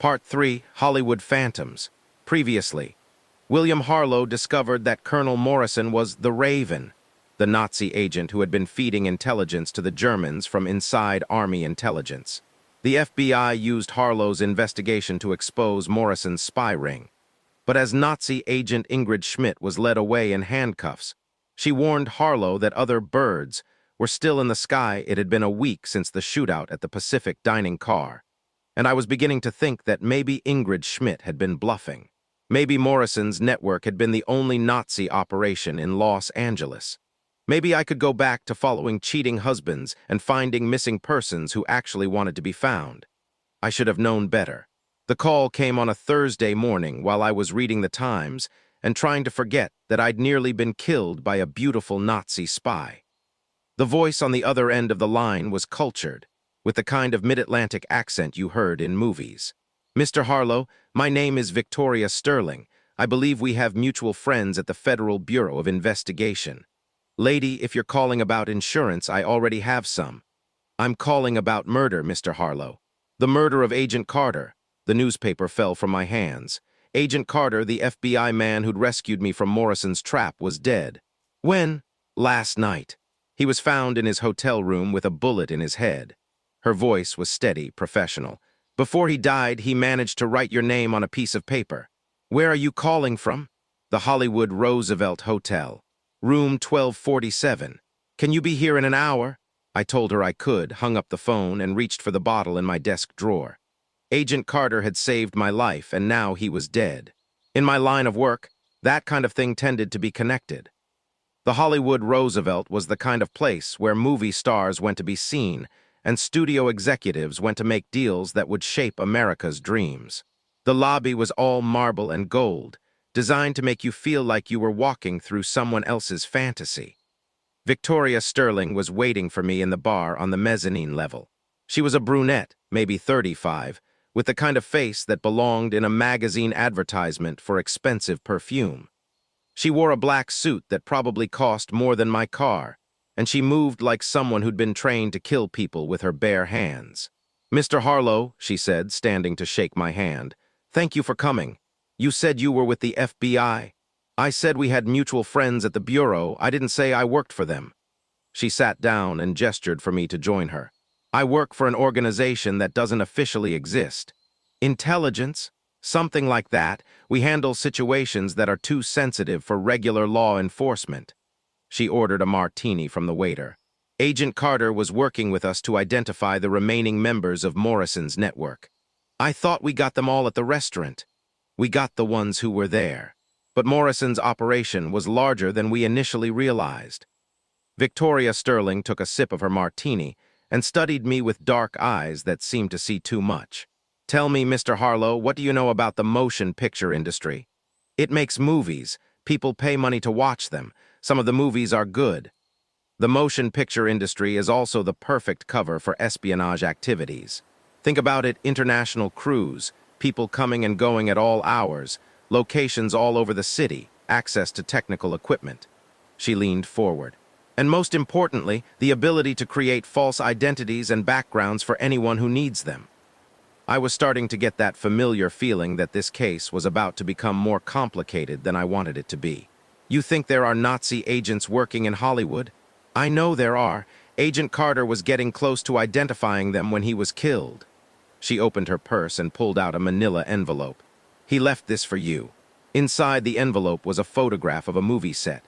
Part 3, Hollywood Phantoms. Previously, William Harlow discovered that Colonel Morrison was the Raven, the Nazi agent who had been feeding intelligence to the Germans from inside Army intelligence. The FBI used Harlow's investigation to expose Morrison's spy ring. But as Nazi agent Ingrid Schmidt was led away in handcuffs, she warned Harlow that other birds were still in the sky. It had been a week since the shootout at the Pacific dining car, and I was beginning to think that maybe Ingrid Schmidt had been bluffing. Maybe Morrison's network had been the only Nazi operation in Los Angeles. Maybe I could go back to following cheating husbands and finding missing persons who actually wanted to be found. I should have known better. The call came on a Thursday morning while I was reading the Times and trying to forget that I'd nearly been killed by a beautiful Nazi spy. The voice on the other end of the line was cultured, with the kind of mid-Atlantic accent you heard in movies. "Mr. Harlow, my name is Victoria Sterling. I believe we have mutual friends at the Federal Bureau of Investigation. Lady, if you're calling about insurance, I already have some. I'm calling about murder, Mr. Harlow. The murder of Agent Carter." The newspaper fell from my hands. Agent Carter, the FBI man who'd rescued me from Morrison's trap, was dead. When? Last night. He was found in his hotel room with a bullet in his head. Her voice was steady, professional. "Before he died, he managed to write your name on a piece of paper. Where are you calling from?" "The Hollywood Roosevelt Hotel. Room 1247. Can you be here in an hour?" I told her I could, hung up the phone, and reached for the bottle in my desk drawer. Agent Carter had saved my life, and now he was dead. In my line of work, that kind of thing tended to be connected. The Hollywood Roosevelt was the kind of place where movie stars went to be seen, and studio executives went to make deals that would shape America's dreams. The lobby was all marble and gold, designed to make you feel like you were walking through someone else's fantasy. Victoria Sterling was waiting for me in the bar on the mezzanine level. She was a brunette, maybe 35, with the kind of face that belonged in a magazine advertisement for expensive perfume. She wore a black suit that probably cost more than my car, and she moved like someone who'd been trained to kill people with her bare hands. "Mr. Harlow," she said, standing to shake my hand, "thank you for coming. You said you were with the FBI. I said we had mutual friends at the Bureau. I didn't say I worked for them." She sat down and gestured for me to join her. "I work for an organization that doesn't officially exist. Intelligence? Something like that. We handle situations that are too sensitive for regular law enforcement." She ordered a martini from the waiter. "Agent Carter was working with us to identify the remaining members of Morrison's network. I thought we got them all at the restaurant. We got the ones who were there. But Morrison's operation was larger than we initially realized." Victoria Sterling took a sip of her martini and studied me with dark eyes that seemed to see too much. "Tell me, Mr. Harlow, what do you know about the motion picture industry?" "It makes movies. People pay money to watch them. Some of the movies are good." "The motion picture industry is also the perfect cover for espionage activities. Think about it: international crews, people coming and going at all hours, locations all over the city, access to technical equipment." She leaned forward. "And most importantly, the ability to create false identities and backgrounds for anyone who needs them." I was starting to get that familiar feeling that this case was about to become more complicated than I wanted it to be. "You think there are Nazi agents working in Hollywood?" "I know there are. Agent Carter was getting close to identifying them when he was killed." She opened her purse and pulled out a manila envelope. "He left this for you." Inside the envelope was a photograph of a movie set.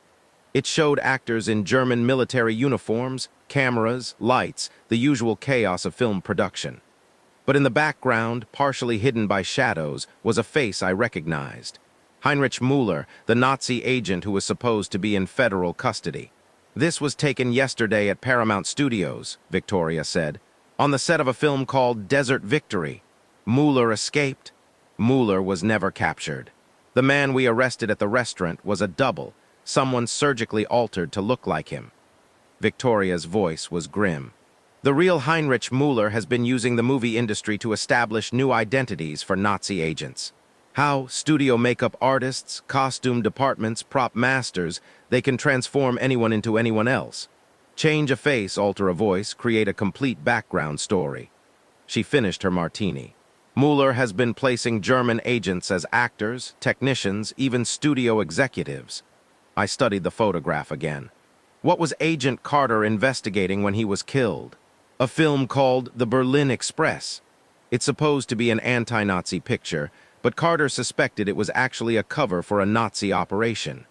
It showed actors in German military uniforms, cameras, lights, the usual chaos of film production. But in the background, partially hidden by shadows, was a face I recognized. Heinrich Müller, the Nazi agent who was supposed to be in federal custody. "This was taken yesterday at Paramount Studios," Victoria said, "on the set of a film called Desert Victory. Müller escaped." Müller was never captured. The man we arrested at the restaurant was a double, someone surgically altered to look like him. Victoria's voice was grim. "The real Heinrich Müller has been using the movie industry to establish new identities for Nazi agents. How studio makeup artists, costume departments, prop masters, they can transform anyone into anyone else. Change a face, alter a voice, create a complete background story." She finished her martini. Müller has been placing German agents as actors, technicians, even studio executives. I studied the photograph again. What was Agent Carter investigating when he was killed? A film called The Berlin Express. It's supposed to be an anti-Nazi picture, but Carter suspected it was actually a cover for a Nazi operation.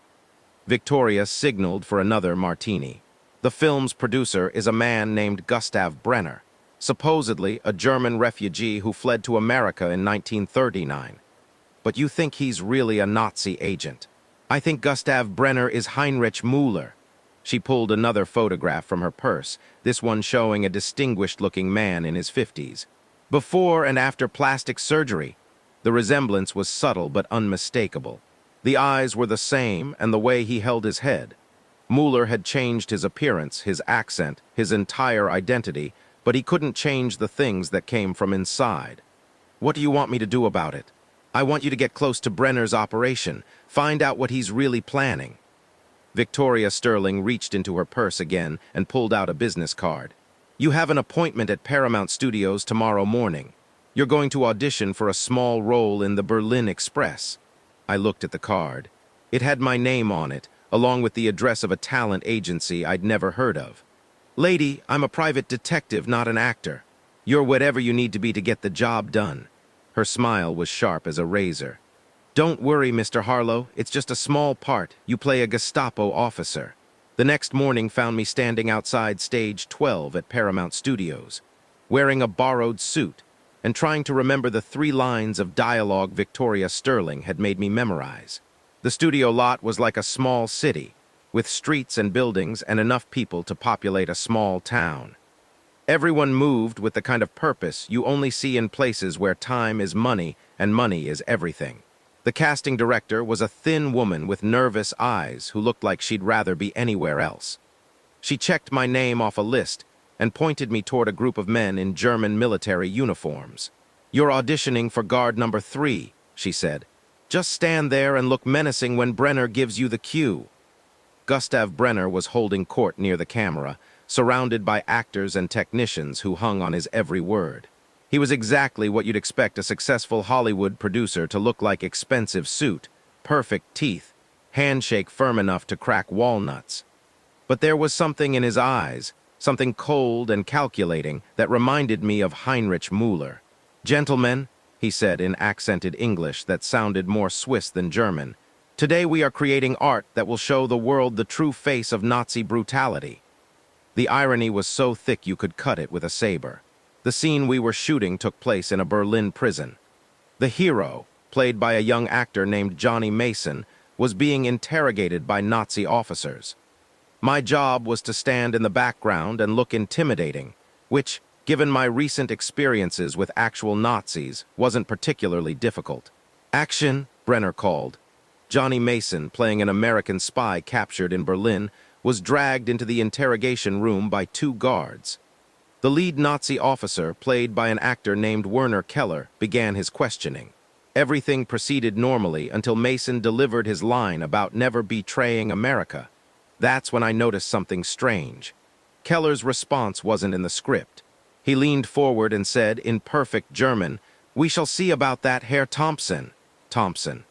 Victoria signaled for another martini. The film's producer is a man named Gustav Brenner, supposedly a German refugee who fled to America in 1939. But you think he's really a Nazi agent? I think Gustav Brenner is Heinrich Müller. She pulled another photograph from her purse, this one showing a distinguished-looking man in his 50s. Before and after plastic surgery, the resemblance was subtle but unmistakable. The eyes were the same, and the way he held his head. Müller had changed his appearance, his accent, his entire identity, but he couldn't change the things that came from inside. What do you want me to do about it? I want you to get close to Brenner's operation, find out what he's really planning. Victoria Sterling reached into her purse again and pulled out a business card. You have an appointment at Paramount Studios tomorrow morning. You're going to audition for a small role in the Berlin Express. I looked at the card. It had my name on it, along with the address of a talent agency I'd never heard of. Lady, I'm a private detective, not an actor. You're whatever you need to be to get the job done. Her smile was sharp as a razor. Don't worry, Mr. Harlow. It's just a small part. You play a Gestapo officer. The next morning found me standing outside stage 12 at Paramount Studios, wearing a borrowed suit, and trying to remember the 3 lines of dialogue Victoria Sterling had made me memorize. The studio lot was like a small city, with streets and buildings and enough people to populate a small town. Everyone moved with the kind of purpose you only see in places where time is money and money is everything. The casting director was a thin woman with nervous eyes who looked like she'd rather be anywhere else. She checked my name off a list and pointed me toward a group of men in German military uniforms. You're auditioning for guard number 3, she said. Just stand there and look menacing when Brenner gives you the cue. Gustav Brenner was holding court near the camera, surrounded by actors and technicians who hung on his every word. He was exactly what you'd expect a successful Hollywood producer to look like: expensive suit, perfect teeth, handshake firm enough to crack walnuts. But there was something in his eyes, something cold and calculating, that reminded me of Heinrich Müller. Gentlemen, he said in accented English that sounded more Swiss than German, today we are creating art that will show the world the true face of Nazi brutality. The irony was so thick you could cut it with a saber. The scene we were shooting took place in a Berlin prison. The hero, played by a young actor named Johnny Mason, was being interrogated by Nazi officers. My job was to stand in the background and look intimidating, which, given my recent experiences with actual Nazis, wasn't particularly difficult. Action, Brenner called. Johnny Mason, playing an American spy captured in Berlin, was dragged into the interrogation room by 2 guards. The lead Nazi officer, played by an actor named Werner Keller, began his questioning. Everything proceeded normally until Mason delivered his line about never betraying America. That's when I noticed something strange. Keller's response wasn't in the script. He leaned forward and said, in perfect German, "We shall see about that, Herr Thompson." Thompson.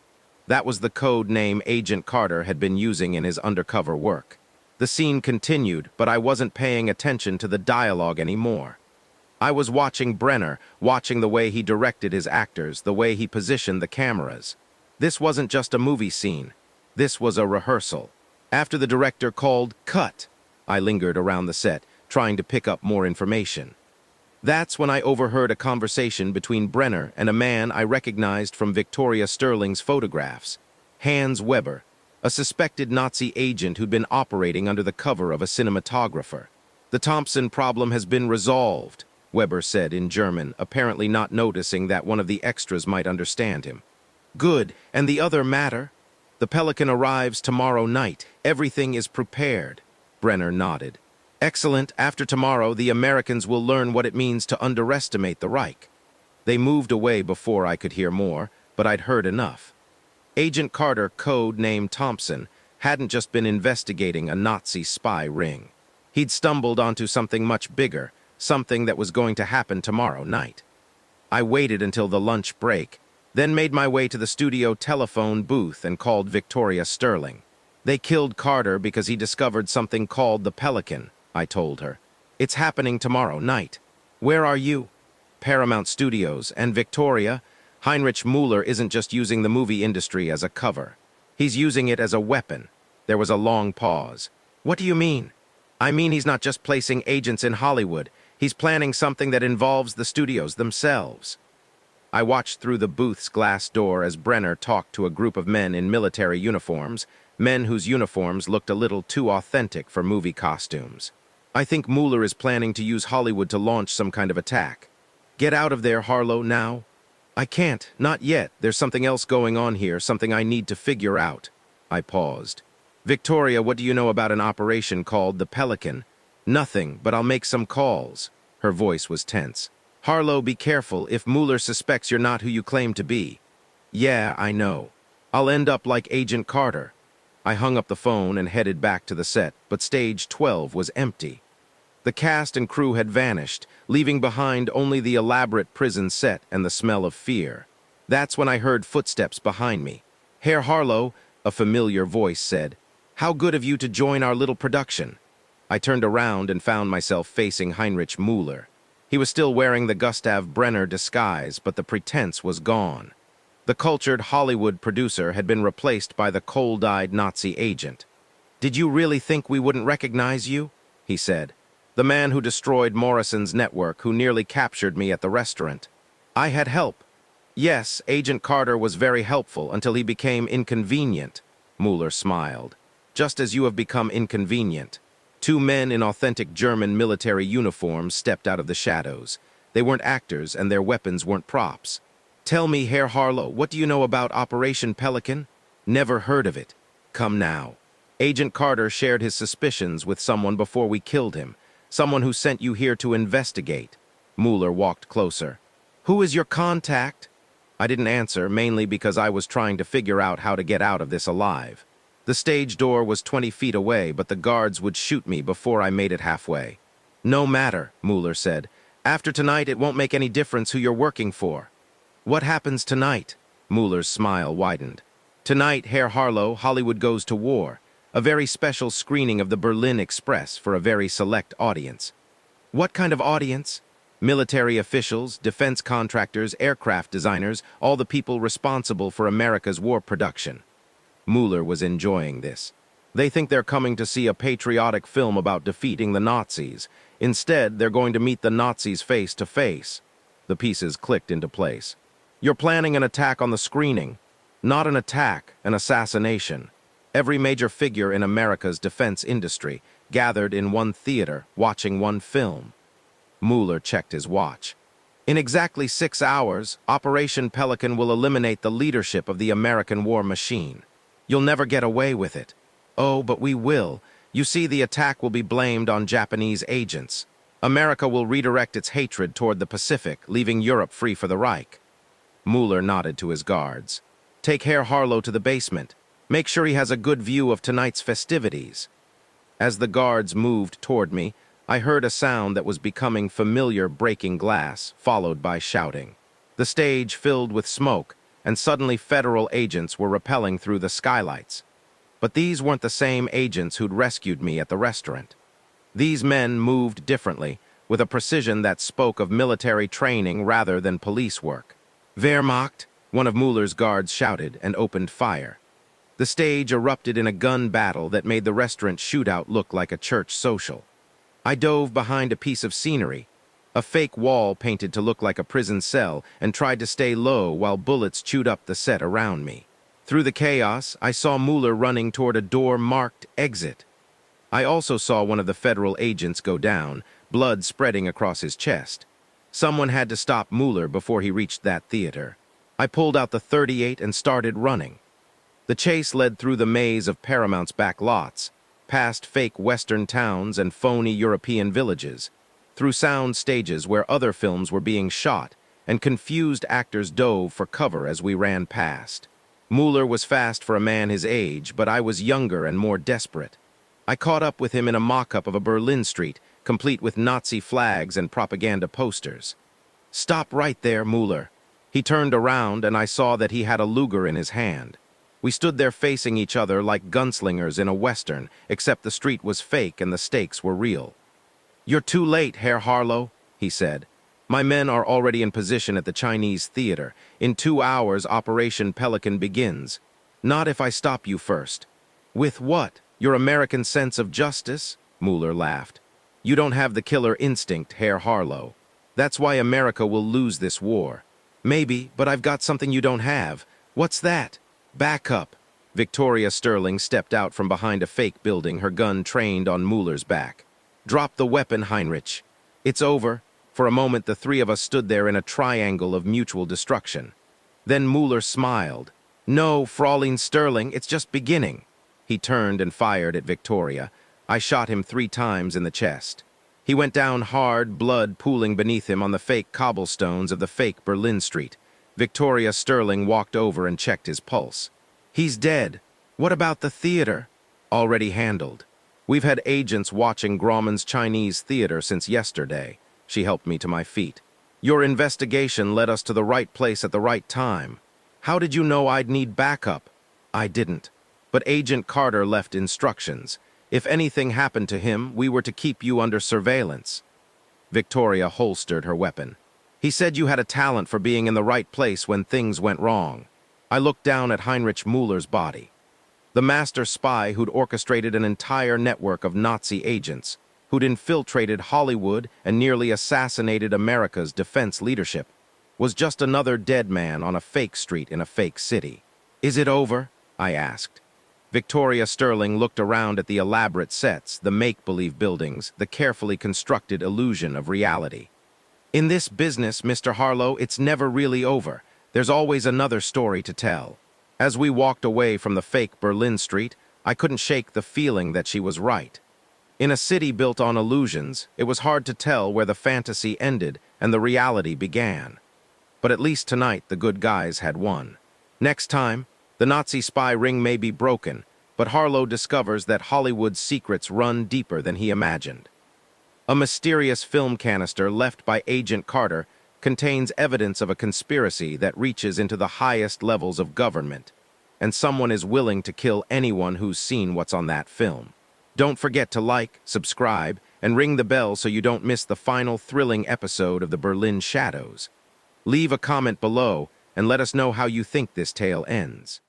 That was the code name Agent Carter had been using in his undercover work. The scene continued, but I wasn't paying attention to the dialogue anymore. I was watching Brenner, watching the way he directed his actors, the way he positioned the cameras. This wasn't just a movie scene. This was a rehearsal. After the director called "cut," I lingered around the set, trying to pick up more information. That's when I overheard a conversation between Brenner and a man I recognized from Victoria Sterling's photographs, Hans Weber, a suspected Nazi agent who'd been operating under the cover of a cinematographer. "The Thompson problem has been resolved," Weber said in German, apparently not noticing that one of the extras might understand him. "Good, and the other matter?" "The Pelican arrives tomorrow night. Everything is prepared." Brenner nodded. "Excellent. After tomorrow, the Americans will learn what it means to underestimate the Reich." They moved away before I could hear more, but I'd heard enough. Agent Carter, code name Thompson, hadn't just been investigating a Nazi spy ring. He'd stumbled onto something much bigger, something that was going to happen tomorrow night. I waited until the lunch break, then made my way to the studio telephone booth and called Victoria Sterling. They killed Carter because he discovered something called the Pelican, I told her. It's happening tomorrow night. Where are you? Paramount Studios. And Victoria, Heinrich Müller isn't just using the movie industry as a cover. He's using it as a weapon. There was a long pause. What do you mean? I mean he's not just placing agents in Hollywood. He's planning something that involves the studios themselves. I watched through the booth's glass door as Brenner talked to a group of men in military uniforms, men whose uniforms looked a little too authentic for movie costumes. I think Müller is planning to use Hollywood to launch some kind of attack. Get out of there, Harlow, now. I can't, not yet. There's something else going on here, something I need to figure out. I paused. Victoria, what do you know about an operation called the Pelican? Nothing, but I'll make some calls. Her voice was tense. Harlow, be careful if Müller suspects you're not who you claim to be. Yeah, I know. I'll end up like Agent Carter. I hung up the phone and headed back to the set, but stage 12 was empty. The cast and crew had vanished, leaving behind only the elaborate prison set and the smell of fear. That's when I heard footsteps behind me. Herr Harlow, a familiar voice said, how good of you to join our little production. I turned around and found myself facing Heinrich Müller. He was still wearing the Gustav Brenner disguise, but the pretense was gone. The cultured Hollywood producer had been replaced by the cold-eyed Nazi agent. Did you really think we wouldn't recognize you? He said. The man who destroyed Morrison's network, who nearly captured me at the restaurant. I had help. Yes, Agent Carter was very helpful until he became inconvenient. Müller smiled. Just as you have become inconvenient. Two men in authentic German military uniforms stepped out of the shadows. They weren't actors and their weapons weren't props. Tell me, Herr Harlow, what do you know about Operation Pelican? Never heard of it. Come now. Agent Carter shared his suspicions with someone before we killed him. Someone who sent you here to investigate. Müller walked closer. Who is your contact? I didn't answer, mainly because I was trying to figure out how to get out of this alive. The stage door was 20 feet away, but the guards would shoot me before I made it halfway. No matter, Müller said. After tonight, it won't make any difference who you're working for. What happens tonight? Müller's smile widened. Tonight, Herr Harlow, Hollywood goes to war. A very special screening of the Berlin Express for a very select audience. What kind of audience? Military officials, defense contractors, aircraft designers, all the people responsible for America's war production. Müller was enjoying this. They think they're coming to see a patriotic film about defeating the Nazis. Instead, they're going to meet the Nazis face to face. The pieces clicked into place. You're planning an attack on the screening. Not an attack, an assassination. Every major figure in America's defense industry gathered in one theater, watching one film. Müller checked his watch. In exactly 6 hours, Operation Pelican will eliminate the leadership of the American war machine. You'll never get away with it. Oh, but we will. You see, the attack will be blamed on Japanese agents. America will redirect its hatred toward the Pacific, leaving Europe free for the Reich. Müller nodded to his guards. Take Herr Harlow to the basement. Make sure he has a good view of tonight's festivities. As the guards moved toward me, I heard a sound that was becoming familiar, breaking glass, followed by shouting. The stage filled with smoke, and suddenly federal agents were rappelling through the skylights. But these weren't the same agents who'd rescued me at the restaurant. These men moved differently, with a precision that spoke of military training rather than police work. Wehrmacht, one of Müller's guards shouted and opened fire. The stage erupted in a gun battle that made the restaurant shootout look like a church social. I dove behind a piece of scenery, a fake wall painted to look like a prison cell, and tried to stay low while bullets chewed up the set around me. Through the chaos, I saw Müller running toward a door marked Exit. I also saw one of the federal agents go down, blood spreading across his chest. Someone had to stop Müller before he reached that theater. I pulled out the .38 and started running. The chase led through the maze of Paramount's back lots, past fake Western towns and phony European villages, through sound stages where other films were being shot, and confused actors dove for cover as we ran past. Müller was fast for a man his age, but I was younger and more desperate. I caught up with him in a mock-up of a Berlin street, complete with Nazi flags and propaganda posters. "Stop right there, Müller." He turned around, and I saw that he had a Luger in his hand. We stood there facing each other like gunslingers in a western, except the street was fake and the stakes were real. "You're too late, Herr Harlow," he said. "My men are already in position at the Chinese theater. In 2 hours, Operation Pelican begins. Not if I stop you first." "With what? Your American sense of justice?" Müller laughed. "You don't have the killer instinct, Herr Harlow. That's why America will lose this war." "Maybe, but I've got something you don't have." "What's that?" "Back up." Victoria Sterling stepped out from behind a fake building, her gun trained on Müller's back. "Drop the weapon, Heinrich." "It's over." For a moment, the three of us stood there in a triangle of mutual destruction. Then Müller smiled. "No, Fraulein Sterling, it's just beginning." He turned and fired at Victoria. I shot him 3 times in the chest. He went down hard, blood pooling beneath him on the fake cobblestones of the fake Berlin Street. Victoria Sterling walked over and checked his pulse. "He's dead." "What about the theater?" "Already handled. We've had agents watching Grauman's Chinese theater since yesterday." She helped me to my feet. "Your investigation led us to the right place at the right time. How did you know I'd need backup?" "I didn't. But Agent Carter left instructions. If anything happened to him, we were to keep you under surveillance." Victoria holstered her weapon. "He said you had a talent for being in the right place when things went wrong." I looked down at Heinrich Müller's body. The master spy who'd orchestrated an entire network of Nazi agents, who'd infiltrated Hollywood and nearly assassinated America's defense leadership, was just another dead man on a fake street in a fake city. "Is it over?" I asked. Victoria Sterling looked around at the elaborate sets, the make-believe buildings, the carefully constructed illusion of reality. "In this business, Mr. Harlow, it's never really over. There's always another story to tell." As we walked away from the fake Berlin Street, I couldn't shake the feeling that she was right. In a city built on illusions, it was hard to tell where the fantasy ended and the reality began. But at least tonight, the good guys had won. Next time, the Nazi spy ring may be broken, but Harlow discovers that Hollywood's secrets run deeper than he imagined. A mysterious film canister left by Agent Carter contains evidence of a conspiracy that reaches into the highest levels of government, and someone is willing to kill anyone who's seen what's on that film. Don't forget to like, subscribe, and ring the bell so you don't miss the final thrilling episode of the Berlin Shadows. Leave a comment below and let us know how you think this tale ends.